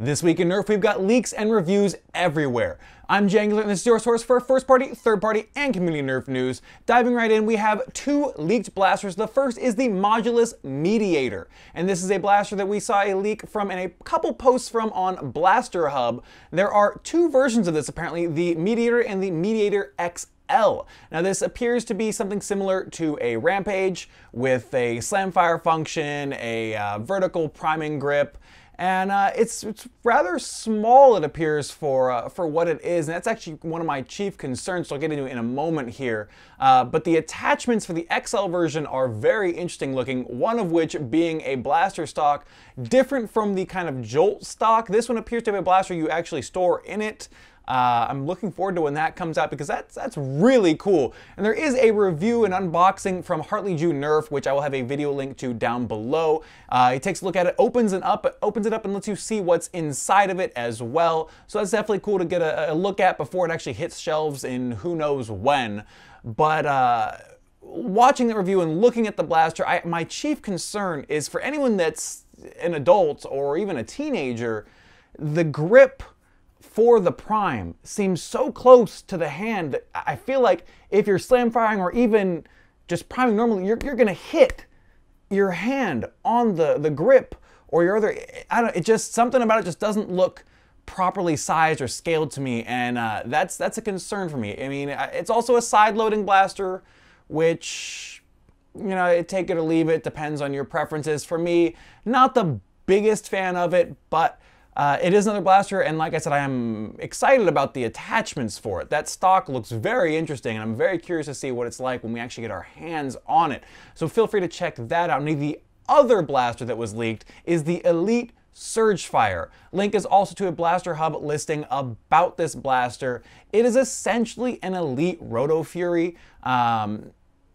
This week in Nerf, we've got leaks and reviews everywhere. I'm Jangular, and this is your source for first-party, third-party, and community Nerf news. Diving right in, we have two leaked blasters. The first is the Modulus Mediator, and this is a blaster that we saw a leak from and a couple posts from on Blaster Hub. There are two versions of this, apparently, the Mediator and the Mediator XL. Now this appears to be something similar to a Rampage with a slamfire function, a vertical priming grip, and it's rather small, it appears, for what it is, and that's actually one of my chief concerns, so I'll get into it in a moment here. But the attachments for the XL version are very interesting looking, one of which being a blaster stock different from the kind of Jolt stock. This one appears to have a blaster you actually store in it. I'm looking forward to when that comes out because that's really cool. And there is a review and unboxing from Hartley Jew Nerf, which I will have a video link to down below. He takes a look at it, opens it up and lets you see what's inside of it as well. So that's definitely cool to get a look at before it actually hits shelves in who knows when. But watching the review and looking at the blaster, my chief concern is for anyone that's an adult or even a teenager, the grip for the prime seems so close to the hand that I feel like if you're slam firing or even just priming normally, you're gonna hit your hand on the grip or your other, I don't know, it just, something about it just doesn't look properly sized or scaled to me, and that's a concern for me. I mean, it's also a side-loading blaster, which, you know, take it or leave it, depends on your preferences. For me, not the biggest fan of it, but it is another blaster, and like I said, I am excited about the attachments for it. That stock looks very interesting, and I'm very curious to see what it's like when we actually get our hands on it. So feel free to check that out. And the other blaster that was leaked is the Elite Surgefire. Link is also to a Blaster Hub listing about this blaster. It is essentially an Elite Roto Fury.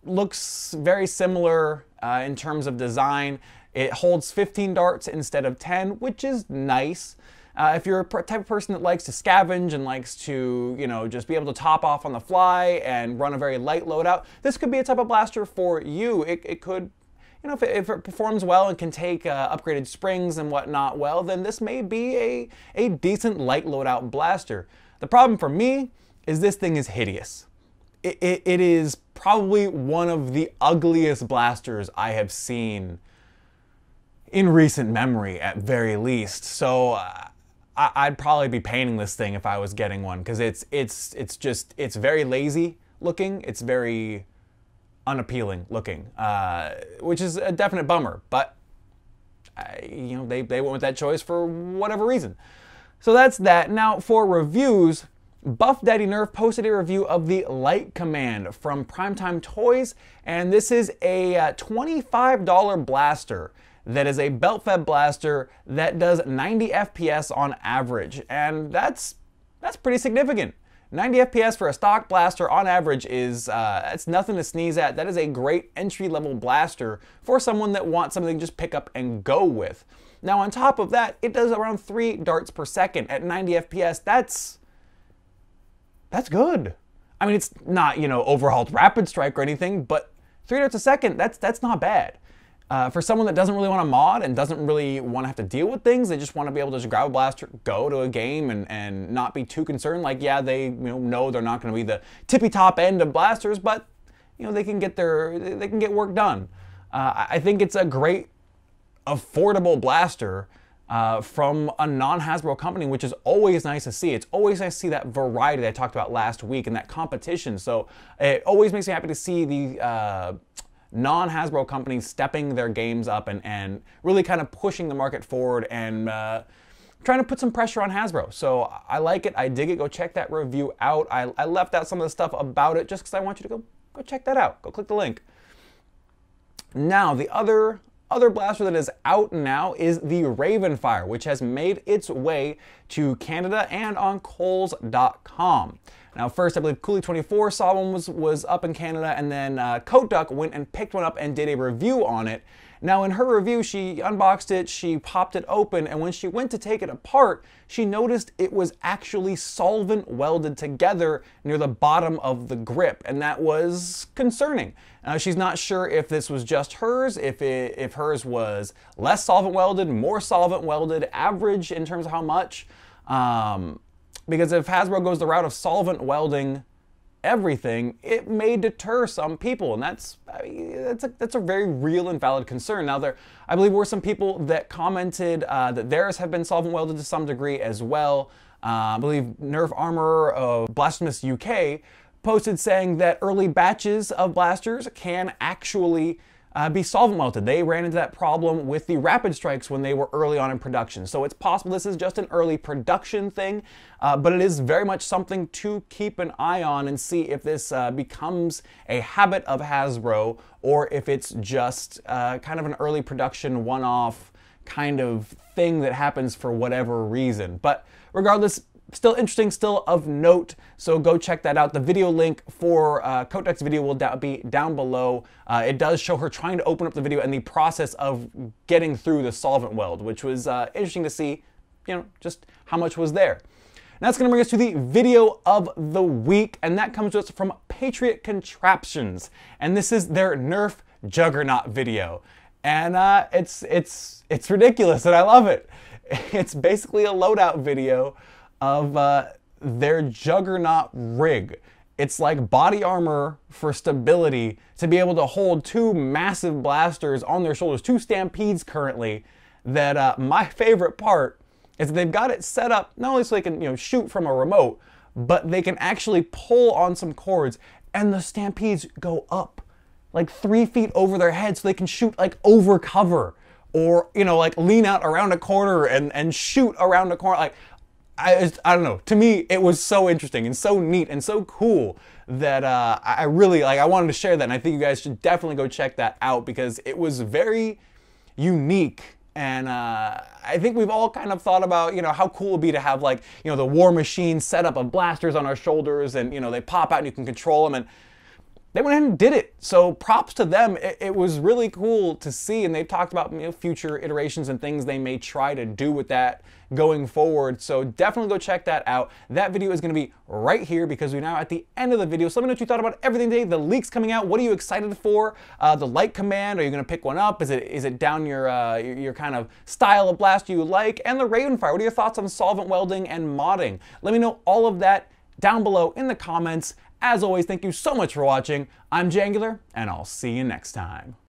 Looks very similar in terms of design. It holds 15 darts instead of 10, which is nice. If you're a type of person that likes to scavenge and likes to, you know, just be able to top off on the fly and run a very light loadout, this could be a type of blaster for you. It could, you know, if it performs well and can take upgraded springs and whatnot well, then this may be a decent light loadout blaster. The problem for me is this thing is hideous. It is probably one of the ugliest blasters I have seen in recent memory, at very least. So I'd probably be painting this thing if I was getting one, because it's very lazy looking. It's very unappealing looking, which is a definite bummer. But you know, they went with that choice for whatever reason. So that's that. Now for reviews, Buff Daddy Nerf posted a review of the Light Command from Primetime Toys, and this is a $25 blaster that is a belt-fed blaster that does 90 FPS on average, and that's pretty significant. 90 FPS for a stock blaster on average is that's nothing to sneeze at. That is a great entry-level blaster for someone that wants something to just pick up and go with. Now on top of that, it does around 3 darts per second at 90 FPS. That's good. I mean, it's not, you know, overhauled Rapid Strike or anything, but 3 darts a second, that's not bad. For someone that doesn't really want to mod and doesn't really want to have to deal with things, they just want to be able to just grab a blaster, go to a game, and not be too concerned. Like, yeah, they know they're not going to be the tippy top end of blasters, but you know, they can get work done. I think it's a great, affordable blaster from a non-Hasbro company, which is always nice to see. It's always nice to see that variety that I talked about last week and that competition. So it always makes me happy to see the non-Hasbro companies stepping their games up and really kind of pushing the market forward and trying to put some pressure on Hasbro. So I like it, I dig it. Go check that review out. I left out some of the stuff about it just because I want you to go check that out. Go click the link. Now, the other blaster that is out now is the Ravenfire, which has made its way to Canada and on Kohl's.com. Now first, I believe Cooley24 saw one was up in Canada, and then Coat Duck went and picked one up and did a review on it. Now in her review, she unboxed it, she popped it open, and when she went to take it apart, she noticed it was actually solvent welded together near the bottom of the grip, and that was concerning. She's not sure if this was just hers, if hers was less solvent welded, more solvent welded, average in terms of how much. Because if Hasbro goes the route of solvent welding everything, it may deter some people, and that's a very real and valid concern. Now, I believe were some people that commented that theirs have been solvent welded to some degree as well. I believe Nerf Armorer of Blasphemous UK posted saying that early batches of blasters can actually be solvent welded. They ran into that problem with the Rapid Strikes when they were early on in production. So it's possible this is just an early production thing, but it is very much something to keep an eye on and see if this becomes a habit of Hasbro or if it's just kind of an early production one-off kind of thing that happens for whatever reason. But regardless, still interesting, still of note, so go check that out. The video link for Kotek's video will be down below. It does show her trying to open up the video and the process of getting through the solvent weld, which was interesting to see, you know, just how much was there. And that's going to bring us to the video of the week, and that comes to us from Patriot Contraptions, and this is their Nerf Juggernaut video. And it's ridiculous, and I love it. It's basically a loadout video of their Juggernaut rig. It's like body armor for stability to be able to hold two massive blasters on their shoulders, two Stampedes currently, that my favorite part is that they've got it set up not only so they can, you know, shoot from a remote, but they can actually pull on some cords and the Stampedes go up like 3 feet over their head so they can shoot like over cover, or, you know, like lean out around a corner and shoot around a corner. Like, I don't know. To me, it was so interesting and so neat and so cool that I really, like, I wanted to share that, and I think you guys should definitely go check that out because it was very unique. And I think we've all kind of thought about, you know, how cool it would be to have, like, you know, the War Machine setup of blasters on our shoulders, and, you know, they pop out and you can control them, and they went ahead and did it. So props to them. It was really cool to see, and they've talked about, you know, future iterations and things they may try to do with that going forward. So definitely go check that out. That video is going to be right here because we're now at the end of the video. So let me know what you thought about everything today. The leaks coming out. What are you excited for? The light command. Are you going to pick one up? Is it down your kind of style of blast you like? And the Ravenfire. What are your thoughts on solvent welding and modding? Let me know all of that down below in the comments. As always, thank you so much for watching. I'm Jangular, and I'll see you next time.